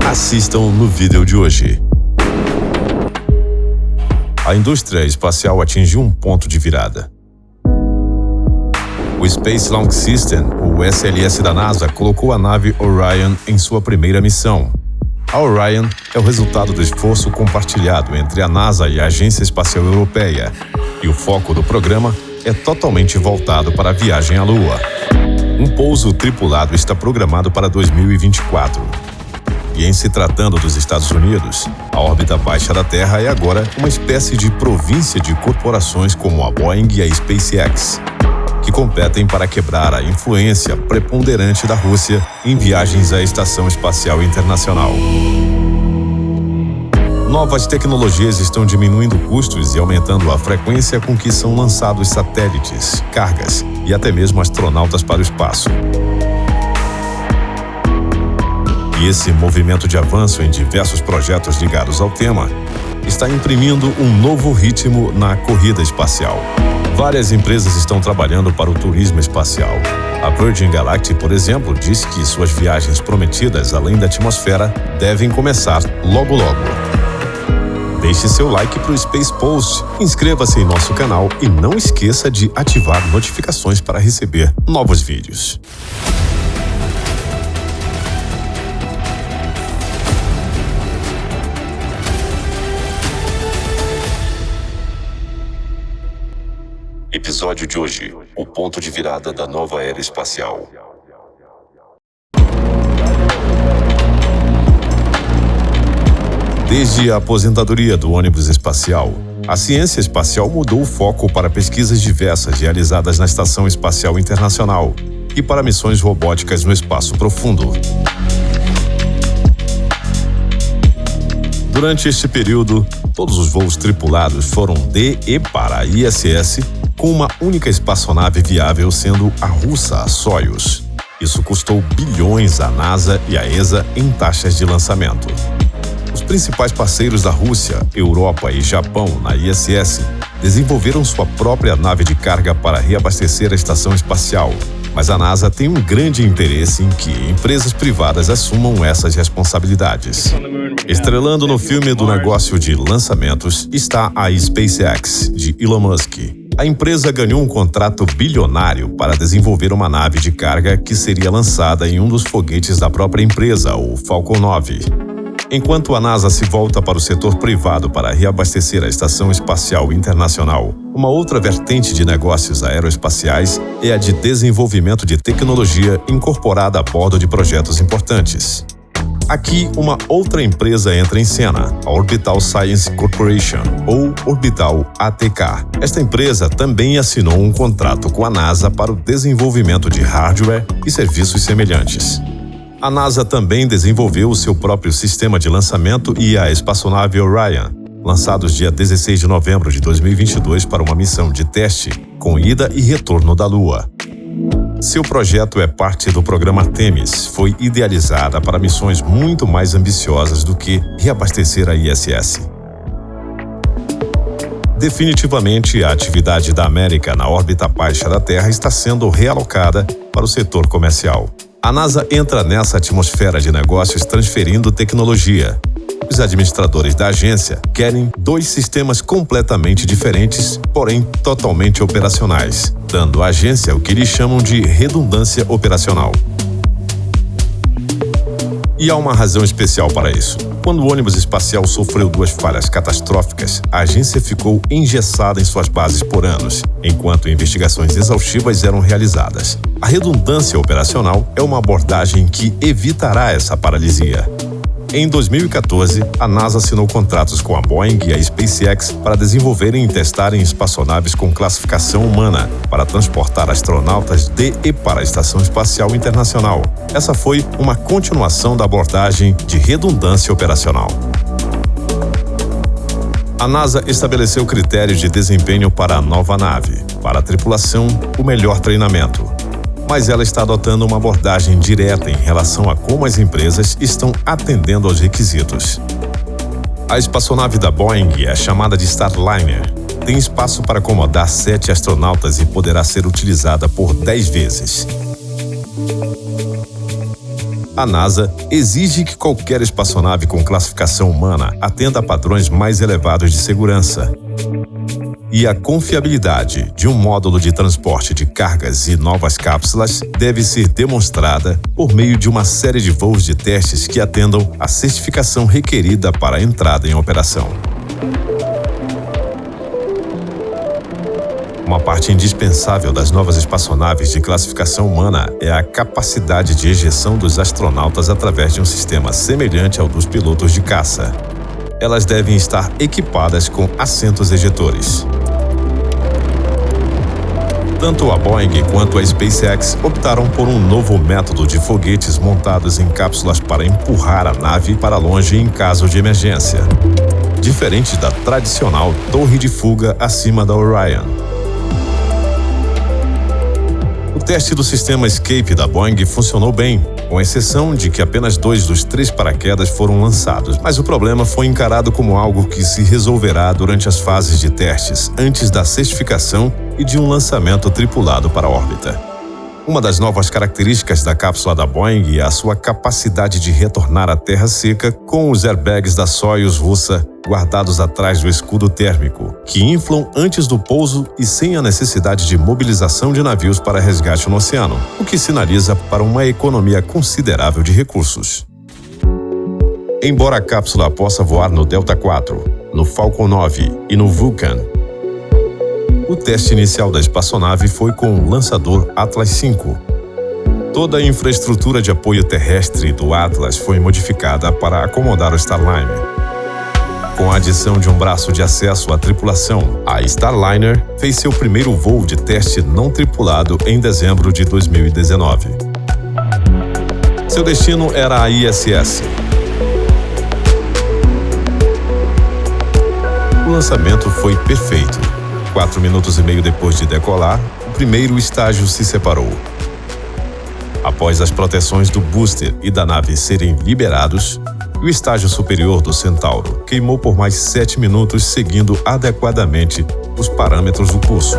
Assistam no vídeo de hoje. A indústria espacial atingiu um ponto de virada. O Space Launch System, o SLS da NASA, colocou a nave Orion em sua primeira missão. A Orion é o resultado do esforço compartilhado entre a NASA e a Agência Espacial Europeia, e o foco do programa é totalmente voltado para a viagem à Lua. Um pouso tripulado está programado para 2024. E em se tratando dos Estados Unidos, a órbita baixa da Terra é agora uma espécie de província de corporações como a Boeing e a SpaceX, que competem para quebrar a influência preponderante da Rússia em viagens à Estação Espacial Internacional. Novas tecnologias estão diminuindo custos e aumentando a frequência com que são lançados satélites, cargas e até mesmo astronautas para o espaço. E esse movimento de avanço em diversos projetos ligados ao tema está imprimindo um novo ritmo na corrida espacial. Várias empresas estão trabalhando para o turismo espacial. A Virgin Galactic, por exemplo, diz que suas viagens prometidas além da atmosfera devem começar logo. Deixe seu like para o Space Post, inscreva-se em nosso canal e não esqueça de ativar notificações para receber novos vídeos. Episódio de hoje: o ponto de virada da nova era espacial. Desde a aposentadoria do ônibus espacial, a ciência espacial mudou o foco para pesquisas diversas realizadas na Estação Espacial Internacional e para missões robóticas no espaço profundo. Durante este período, todos os voos tripulados foram de e para a ISS, com uma única espaçonave viável sendo a russa Soyuz. Isso custou bilhões à NASA e à ESA em taxas de lançamento. Os principais parceiros da Rússia, Europa e Japão na ISS desenvolveram sua própria nave de carga para reabastecer a estação espacial, mas a NASA tem um grande interesse em que empresas privadas assumam essas responsabilidades. Estrelando no filme do negócio de lançamentos está a SpaceX, de Elon Musk. A empresa ganhou um contrato bilionário para desenvolver uma nave de carga que seria lançada em um dos foguetes da própria empresa, o Falcon 9. Enquanto a NASA se volta para o setor privado para reabastecer a Estação Espacial Internacional, uma outra vertente de negócios aeroespaciais é a de desenvolvimento de tecnologia incorporada a bordo de projetos importantes. Aqui, uma outra empresa entra em cena, a Orbital Science Corporation, ou Orbital ATK. Esta empresa também assinou um contrato com a NASA para o desenvolvimento de hardware e serviços semelhantes. A NASA também desenvolveu o seu próprio sistema de lançamento e a espaçonave Orion, lançados dia 16 de novembro de 2022 para uma missão de teste com ida e retorno da Lua. Seu projeto é parte do programa Themis, foi idealizada para missões muito mais ambiciosas do que reabastecer a ISS. Definitivamente, a atividade da América na órbita baixa da Terra está sendo realocada para o setor comercial. A NASA entra nessa atmosfera de negócios transferindo tecnologia. Os administradores da agência querem dois sistemas completamente diferentes, porém totalmente operacionais, dando à agência o que eles chamam de redundância operacional. E há uma razão especial para isso. Quando o ônibus espacial sofreu 2 falhas catastróficas, a agência ficou engessada em suas bases por anos, enquanto investigações exaustivas eram realizadas. A redundância operacional é uma abordagem que evitará essa paralisia. Em 2014, a NASA assinou contratos com a Boeing e a SpaceX para desenvolverem e testarem espaçonaves com classificação humana para transportar astronautas de e para a Estação Espacial Internacional. Essa foi uma continuação da abordagem de redundância operacional. A NASA estabeleceu critérios de desempenho para a nova nave. Para a tripulação, o melhor treinamento. Mas ela está adotando uma abordagem direta em relação a como as empresas estão atendendo aos requisitos. A espaçonave da Boeing é chamada de Starliner. Tem espaço para acomodar 7 astronautas e poderá ser utilizada por 10 vezes. A NASA exige que qualquer espaçonave com classificação humana atenda a padrões mais elevados de segurança. E a confiabilidade de um módulo de transporte de cargas e novas cápsulas deve ser demonstrada por meio de uma série de voos de testes que atendam à certificação requerida para a entrada em operação. Uma parte indispensável das novas espaçonaves de classificação humana é a capacidade de ejeção dos astronautas através de um sistema semelhante ao dos pilotos de caça. Elas devem estar equipadas com assentos ejetores. Tanto a Boeing quanto a SpaceX optaram por um novo método de foguetes montados em cápsulas para empurrar a nave para longe em caso de emergência, diferente da tradicional torre de fuga acima da Orion. O teste do sistema Escape da Boeing funcionou bem, com exceção de que apenas 2 dos 3 paraquedas foram lançados, mas o problema foi encarado como algo que se resolverá durante as fases de testes, antes da certificação e de um lançamento tripulado para a órbita. Uma das novas características da cápsula da Boeing é a sua capacidade de retornar à terra seca com os airbags da Soyuz russa guardados atrás do escudo térmico, que inflam antes do pouso e sem a necessidade de mobilização de navios para resgate no oceano, o que sinaliza para uma economia considerável de recursos. Embora a cápsula possa voar no Delta IV, no Falcon 9 e no Vulcan, o teste inicial da espaçonave foi com o lançador Atlas V. Toda a infraestrutura de apoio terrestre do Atlas foi modificada para acomodar o Starliner. Com a adição de um braço de acesso à tripulação, a Starliner fez seu primeiro voo de teste não tripulado em dezembro de 2019. Seu destino era a ISS. O lançamento foi perfeito. 4 minutos e meio depois de decolar, o primeiro estágio se separou. Após as proteções do booster e da nave serem liberados, o estágio superior do Centauro queimou por mais 7 minutos, seguindo adequadamente os parâmetros do curso.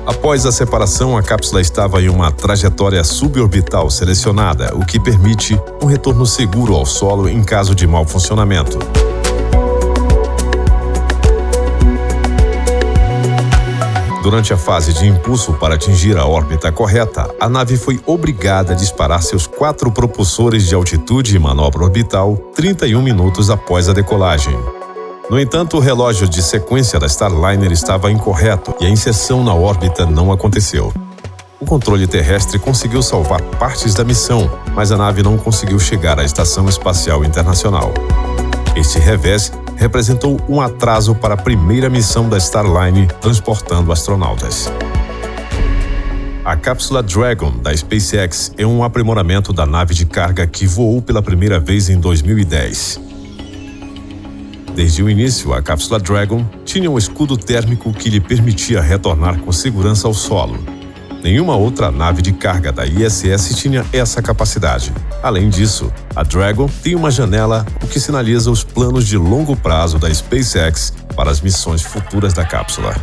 Após a separação, a cápsula estava em uma trajetória suborbital selecionada, o que permite um retorno seguro ao solo em caso de mau funcionamento. Durante a fase de impulso para atingir a órbita correta, a nave foi obrigada a disparar seus 4 propulsores de altitude e manobra orbital 31 minutos após a decolagem. No entanto, o relógio de sequência da Starliner estava incorreto e a inserção na órbita não aconteceu. O controle terrestre conseguiu salvar partes da missão, mas a nave não conseguiu chegar à Estação Espacial Internacional. Este revés representou um atraso para a primeira missão da Starliner transportando astronautas. A cápsula Dragon da SpaceX é um aprimoramento da nave de carga que voou pela primeira vez em 2010. Desde o início, a cápsula Dragon tinha um escudo térmico que lhe permitia retornar com segurança ao solo. Nenhuma outra nave de carga da ISS tinha essa capacidade. Além disso, a Dragon tem uma janela, o que sinaliza os planos de longo prazo da SpaceX para as missões futuras da cápsula.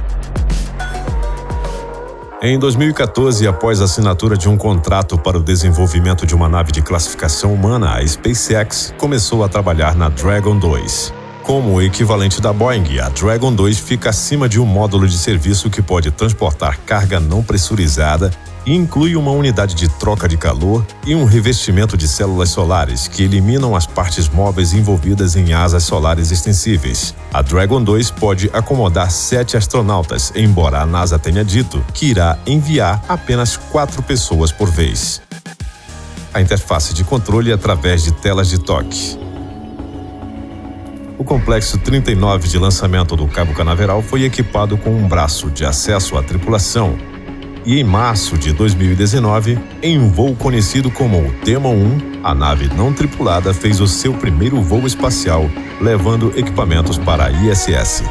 Em 2014, após a assinatura de um contrato para o desenvolvimento de uma nave de classificação humana, a SpaceX começou a trabalhar na Dragon 2. Como o equivalente da Boeing, a Dragon 2 fica acima de um módulo de serviço que pode transportar carga não pressurizada e inclui uma unidade de troca de calor e um revestimento de células solares que eliminam as partes móveis envolvidas em asas solares extensíveis. A Dragon 2 pode acomodar 7 astronautas, embora a NASA tenha dito que irá enviar apenas 4 pessoas por vez. A interface de controle é através de telas de toque. O complexo 39 de lançamento do Cabo Canaveral foi equipado com um braço de acesso à tripulação e em março de 2019, em um voo conhecido como o Tema 1, a nave não tripulada fez o seu primeiro voo espacial, levando equipamentos para a ISS.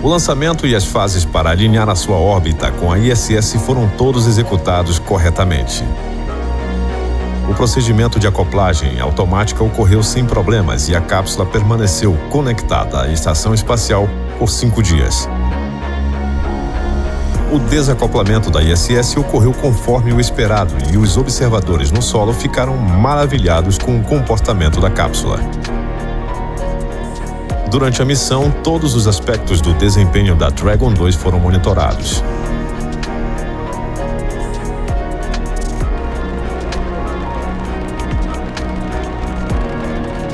O lançamento e as fases para alinhar a sua órbita com a ISS foram todos executados corretamente. O procedimento de acoplagem automática ocorreu sem problemas e a cápsula permaneceu conectada à estação espacial por 5 dias. O desacoplamento da ISS ocorreu conforme o esperado e os observadores no solo ficaram maravilhados com o comportamento da cápsula. Durante a missão, todos os aspectos do desempenho da Dragon 2 foram monitorados.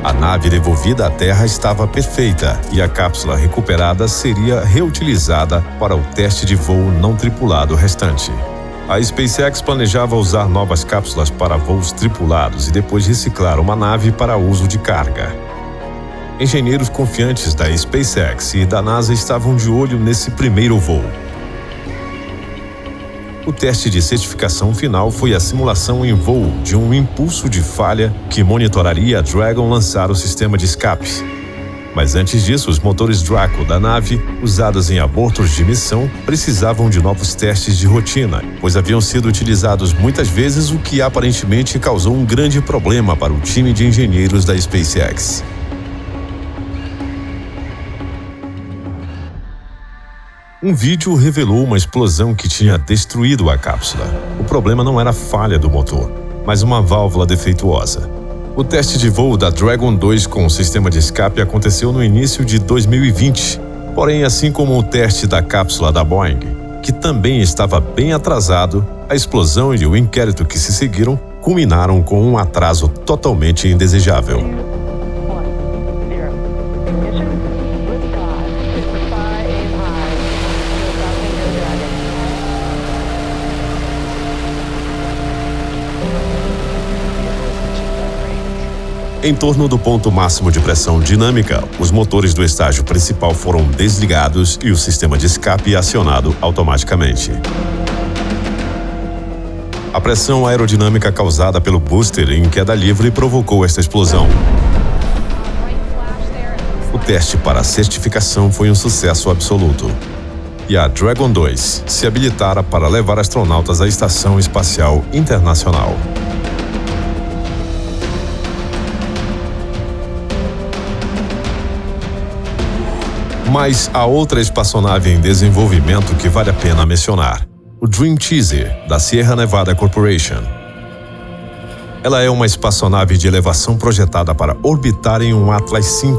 A nave devolvida à Terra estava perfeita e a cápsula recuperada seria reutilizada para o teste de voo não tripulado restante. A SpaceX planejava usar novas cápsulas para voos tripulados e depois reciclar uma nave para uso de carga. Engenheiros confiantes da SpaceX e da NASA estavam de olho nesse primeiro voo. O teste de certificação final foi a simulação em voo de um impulso de falha que monitoraria a Dragon lançar o sistema de escape. Mas antes disso, os motores Draco da nave, usados em abortos de missão, precisavam de novos testes de rotina, pois haviam sido utilizados muitas vezes, o que aparentemente causou um grande problema para o time de engenheiros da SpaceX. Um vídeo revelou uma explosão que tinha destruído a cápsula. O problema não era a falha do motor, mas uma válvula defeituosa. O teste de voo da Dragon 2 com o sistema de escape aconteceu no início de 2020. Porém, assim como o teste da cápsula da Boeing, que também estava bem atrasado, a explosão e o inquérito que se seguiram culminaram com um atraso totalmente indesejável. Em torno do ponto máximo de pressão dinâmica, os motores do estágio principal foram desligados e o sistema de escape acionado automaticamente. A pressão aerodinâmica causada pelo booster em queda livre provocou esta explosão. O teste para a certificação foi um sucesso absoluto. E a Dragon 2 se habilitara para levar astronautas à Estação Espacial Internacional. Mas há outra espaçonave em desenvolvimento que vale a pena mencionar: o Dream Chaser, da Sierra Nevada Corporation. Ela é uma espaçonave de elevação projetada para orbitar em um Atlas V,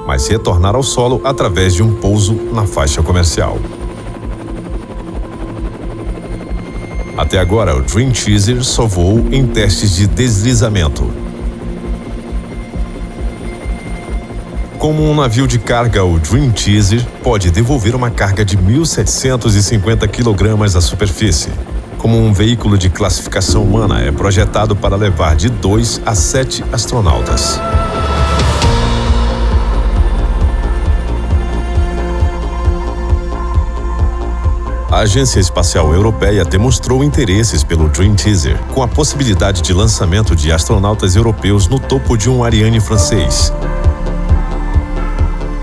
mas retornar ao solo através de um pouso na faixa comercial. Até agora, o Dream Chaser só voou em testes de deslizamento. Como um navio de carga, o Dream Chaser pode devolver uma carga de 1.750 kg à superfície. Como um veículo de classificação humana, é projetado para levar de 2 a 7 astronautas. A Agência Espacial Europeia demonstrou interesses pelo Dream Chaser, com a possibilidade de lançamento de astronautas europeus no topo de um Ariane francês.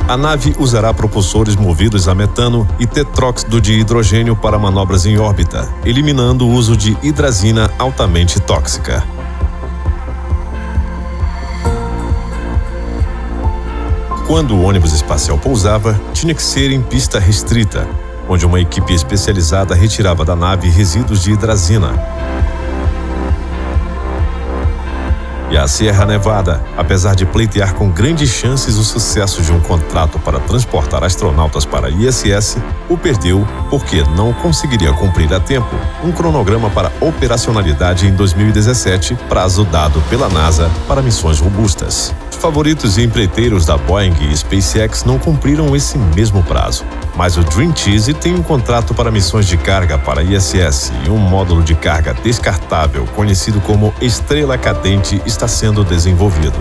A nave usará propulsores movidos a metano e tetróxido de hidrogênio para manobras em órbita, eliminando o uso de hidrazina altamente tóxica. Quando o ônibus espacial pousava, tinha que ser em pista restrita, onde uma equipe especializada retirava da nave resíduos de hidrazina. E a Sierra Nevada, apesar de pleitear com grandes chances o sucesso de um contrato para transportar astronautas para a ISS, o perdeu porque não conseguiria cumprir a tempo um cronograma para operacionalidade em 2017, prazo dado pela NASA para missões robustas. Favoritos e empreiteiros da Boeing e SpaceX não cumpriram esse mesmo prazo, mas o Dream Chaser tem um contrato para missões de carga para a ISS e um módulo de carga descartável conhecido como Estrela Cadente está sendo desenvolvido.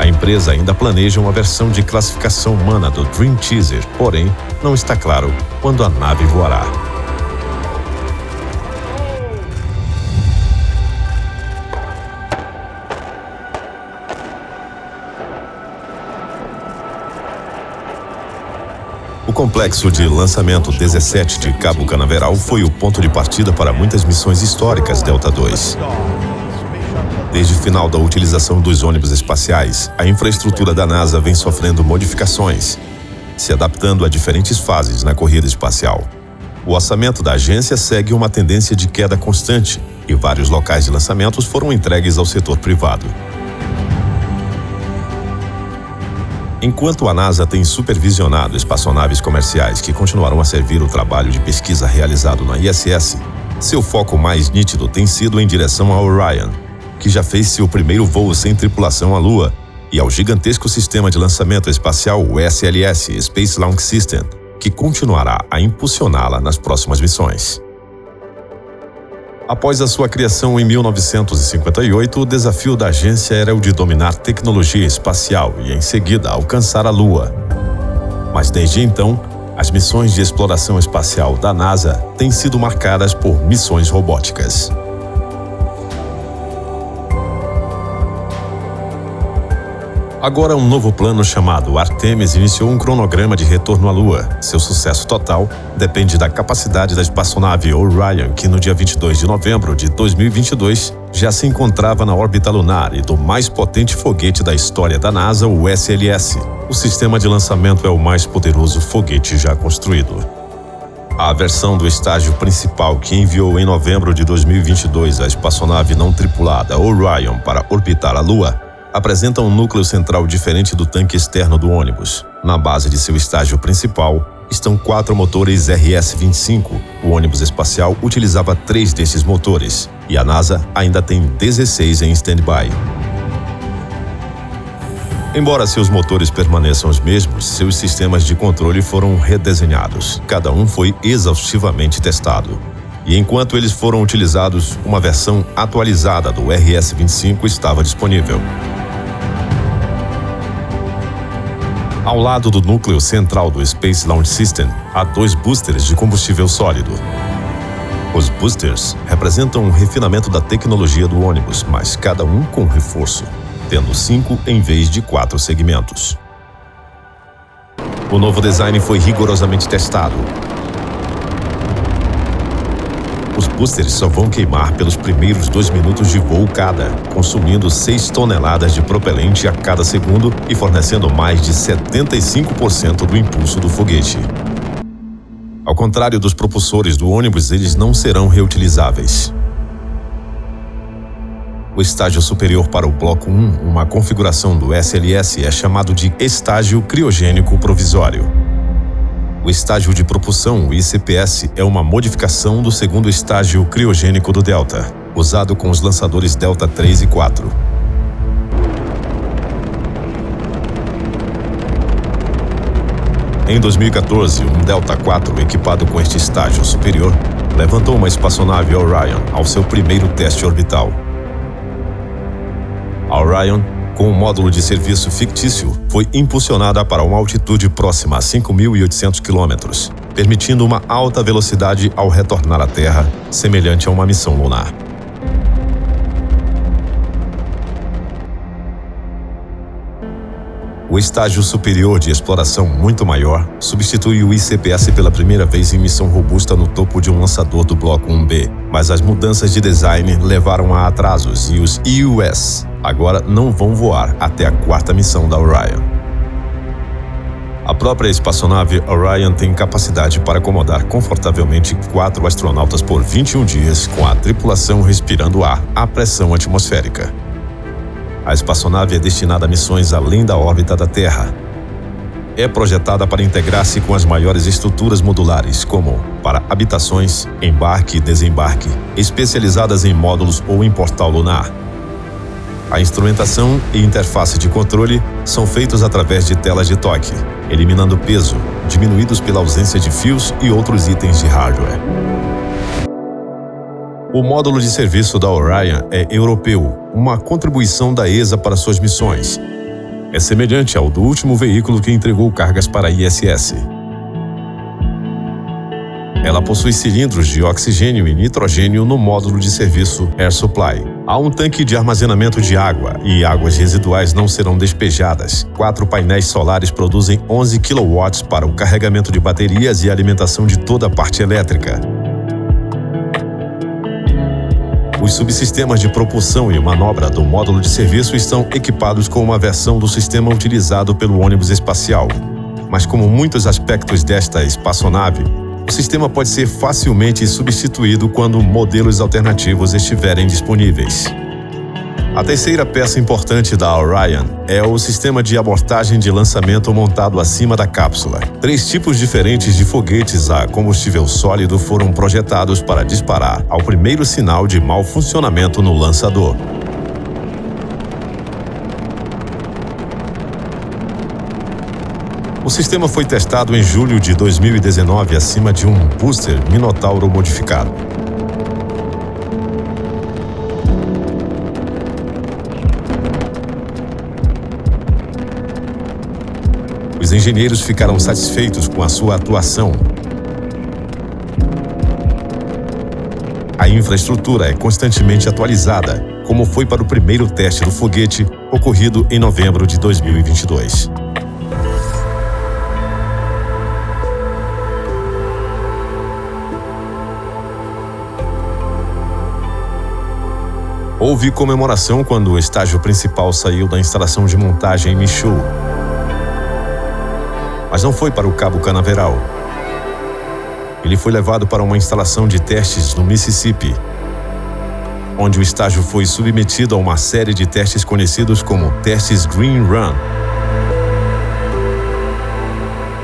A empresa ainda planeja uma versão de classificação humana do Dream Chaser, porém, não está claro quando a nave voará. O complexo de lançamento 17 de Cabo Canaveral foi o ponto de partida para muitas missões históricas Delta II. Desde o final da utilização dos ônibus espaciais, a infraestrutura da NASA vem sofrendo modificações, se adaptando a diferentes fases na corrida espacial. O orçamento da agência segue uma tendência de queda constante e vários locais de lançamentos foram entregues ao setor privado. Enquanto a NASA tem supervisionado espaçonaves comerciais que continuarão a servir o trabalho de pesquisa realizado na ISS, seu foco mais nítido tem sido em direção ao Orion, que já fez seu primeiro voo sem tripulação à Lua, e ao gigantesco sistema de lançamento espacial o SLS, Space Launch System, que continuará a impulsioná-la nas próximas missões. Após a sua criação em 1958, o desafio da agência era o de dominar tecnologia espacial e, em seguida, alcançar a Lua. Mas desde então, as missões de exploração espacial da NASA têm sido marcadas por missões robóticas. Agora, um novo plano chamado Artemis iniciou um cronograma de retorno à Lua. Seu sucesso total depende da capacidade da espaçonave Orion, que no dia 22 de novembro de 2022 já se encontrava na órbita lunar, e do mais potente foguete da história da NASA, o SLS. O sistema de lançamento é o mais poderoso foguete já construído. A versão do estágio principal, que enviou em novembro de 2022 a espaçonave não tripulada Orion para orbitar a Lua, apresenta um núcleo central diferente do tanque externo do ônibus. Na base de seu estágio principal estão 4 motores RS-25. O ônibus espacial utilizava 3 desses motores, e a NASA ainda tem 16 em stand-by. Embora seus motores permaneçam os mesmos, seus sistemas de controle foram redesenhados. Cada um foi exaustivamente testado. E enquanto eles foram utilizados, uma versão atualizada do RS-25 estava disponível. Ao lado do núcleo central do Space Launch System, há 2 boosters de combustível sólido. Os boosters representam um refinamento da tecnologia do ônibus, mas cada um com reforço, tendo 5 em vez de 4 segmentos. O novo design foi rigorosamente testado. Os boosters só vão queimar pelos primeiros 2 minutos de voo cada, consumindo 6 toneladas de propelente a cada segundo e fornecendo mais de 75% do impulso do foguete. Ao contrário dos propulsores do ônibus, eles não serão reutilizáveis. O estágio superior para o Bloco 1, uma configuração do SLS, é chamado de estágio criogênico provisório. O estágio de propulsão, o ICPS, é uma modificação do segundo estágio criogênico do Delta, usado com os lançadores Delta 3 e 4. Em 2014, um Delta 4 equipado com este estágio superior levantou uma espaçonave Orion ao seu primeiro teste orbital. A Orion, com um módulo de serviço fictício, foi impulsionada para uma altitude próxima a 5.800 km, permitindo uma alta velocidade ao retornar à Terra, semelhante a uma missão lunar. O estágio superior de exploração muito maior substitui o ICPS pela primeira vez em missão robusta no topo de um lançador do Bloco 1B, mas as mudanças de design levaram a atrasos e os EUS agora não vão voar até a 4ª missão da Orion. A própria espaçonave Orion tem capacidade para acomodar confortavelmente 4 astronautas por 21 dias, com a tripulação respirando ar à pressão atmosférica. A espaçonave é destinada a missões além da órbita da Terra. É projetada para integrar-se com as maiores estruturas modulares, como para habitações, embarque e desembarque, especializadas em módulos ou em portal lunar. A instrumentação e interface de controle são feitos através de telas de toque, eliminando peso, diminuídos pela ausência de fios e outros itens de hardware. O módulo de serviço da Orion é europeu, uma contribuição da ESA para suas missões. É semelhante ao do último veículo que entregou cargas para a ISS. Ela possui cilindros de oxigênio e nitrogênio no módulo de serviço Air Supply. Há um tanque de armazenamento de água e águas residuais não serão despejadas. 4 painéis solares produzem 11 kW para o carregamento de baterias e alimentação de toda a parte elétrica. Os subsistemas de propulsão e manobra do módulo de serviço estão equipados com uma versão do sistema utilizado pelo ônibus espacial. Mas como muitos aspectos desta espaçonave, o sistema pode ser facilmente substituído quando modelos alternativos estiverem disponíveis. A terceira peça importante da Orion é o sistema de abordagem de lançamento montado acima da cápsula. 3 tipos diferentes de foguetes a combustível sólido foram projetados para disparar ao primeiro sinal de mau funcionamento no lançador. O sistema foi testado em julho de 2019 acima de um booster Minotauro modificado. Os engenheiros ficaram satisfeitos com a sua atuação. A infraestrutura é constantemente atualizada, como foi para o primeiro teste do foguete, ocorrido em novembro de 2022. Houve comemoração quando o estágio principal saiu da instalação de montagem em Michoud. Mas não foi para o Cabo Canaveral. Ele foi levado para uma instalação de testes no Mississippi, onde o estágio foi submetido a uma série de testes conhecidos como testes Green Run.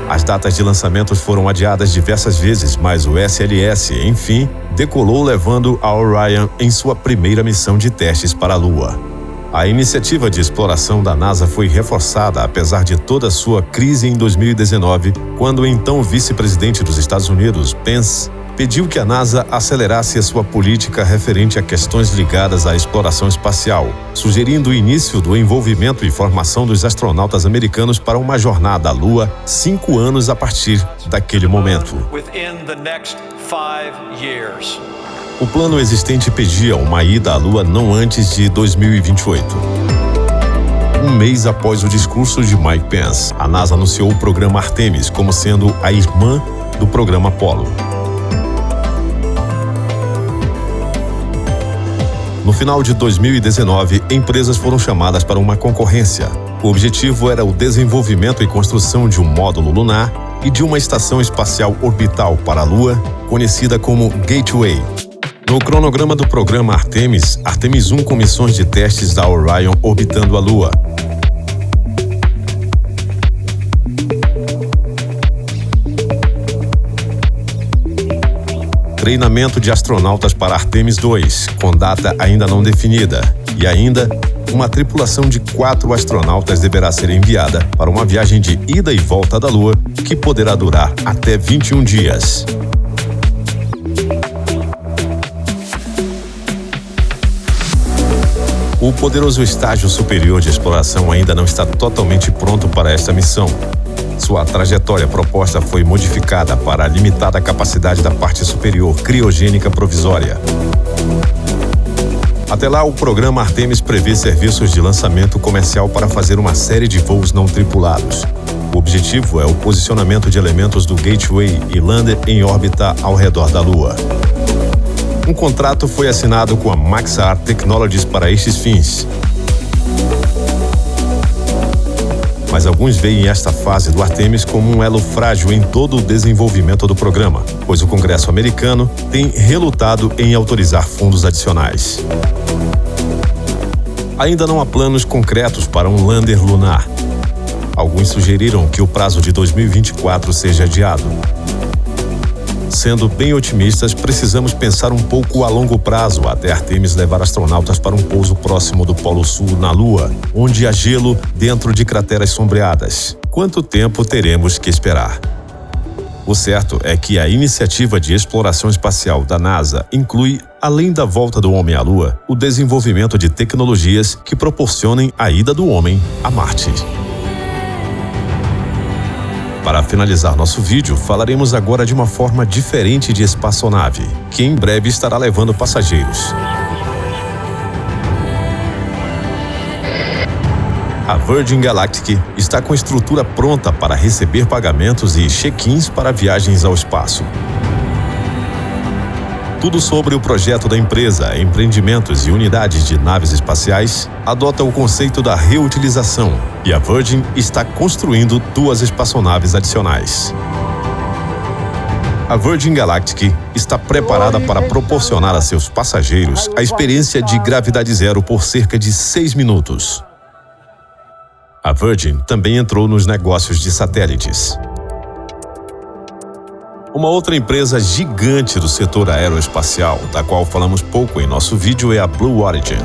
As datas de lançamentos foram adiadas diversas vezes, mas o SLS, enfim, decolou levando a Orion em sua primeira missão de testes para a Lua. A iniciativa de exploração da NASA foi reforçada apesar de toda a sua crise em 2019, quando o então vice-presidente dos Estados Unidos, Pence, pediu que a NASA acelerasse a sua política referente a questões ligadas à exploração espacial, sugerindo o início do envolvimento e formação dos astronautas americanos para uma jornada à Lua 5 anos a partir daquele momento. O plano existente pedia uma ida à Lua não antes de 2028. Um mês após o discurso de Mike Pence, a NASA anunciou o programa Artemis como sendo a irmã do programa Apollo. No final de 2019, empresas foram chamadas para uma concorrência. O objetivo era o desenvolvimento e construção de um módulo lunar e de uma estação espacial orbital para a Lua, conhecida como Gateway. No cronograma do programa Artemis, Artemis 1 com missões de testes da Orion orbitando a Lua. Treinamento de astronautas para Artemis 2, com data ainda não definida. E ainda, uma tripulação de 4 astronautas deverá ser enviada para uma viagem de ida e volta da Lua, que poderá durar até 21 dias. O poderoso estágio superior de exploração ainda não está totalmente pronto para esta missão. Sua trajetória proposta foi modificada para a limitada capacidade da parte superior criogênica provisória. Até lá, o programa Artemis prevê serviços de lançamento comercial para fazer uma série de voos não tripulados. O objetivo é o posicionamento de elementos do Gateway e lander em órbita ao redor da Lua. Um contrato foi assinado com a Maxar Technologies para estes fins. Mas alguns veem esta fase do Artemis como um elo frágil em todo o desenvolvimento do programa, pois o Congresso americano tem relutado em autorizar fundos adicionais. Ainda não há planos concretos para um lander lunar. Alguns sugeriram que o prazo de 2024 seja adiado. Sendo bem otimistas, precisamos pensar um pouco a longo prazo até Artemis levar astronautas para um pouso próximo do Polo Sul na Lua, onde há gelo dentro de crateras sombreadas. Quanto tempo teremos que esperar? O certo é que a iniciativa de exploração espacial da NASA inclui, além da volta do homem à Lua, o desenvolvimento de tecnologias que proporcionem a ida do homem a Marte. Para finalizar nosso vídeo, falaremos agora de uma forma diferente de espaçonave, que em breve estará levando passageiros. A Virgin Galactic está com estrutura pronta para receber pagamentos e check-ins para viagens ao espaço. Tudo sobre o projeto da empresa, empreendimentos e unidades de naves espaciais adota o conceito da reutilização, e a Virgin está construindo 2 espaçonaves adicionais. A Virgin Galactic está preparada para proporcionar a seus passageiros a experiência de gravidade zero por cerca de 6 minutos. A Virgin também entrou nos negócios de satélites. Uma outra empresa gigante do setor aeroespacial, da qual falamos pouco em nosso vídeo, é a Blue Origin,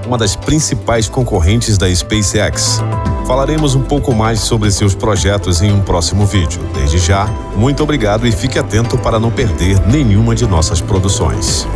uma das principais concorrentes da SpaceX. Falaremos um pouco mais sobre seus projetos em um próximo vídeo. Desde já, muito obrigado e fique atento para não perder nenhuma de nossas produções.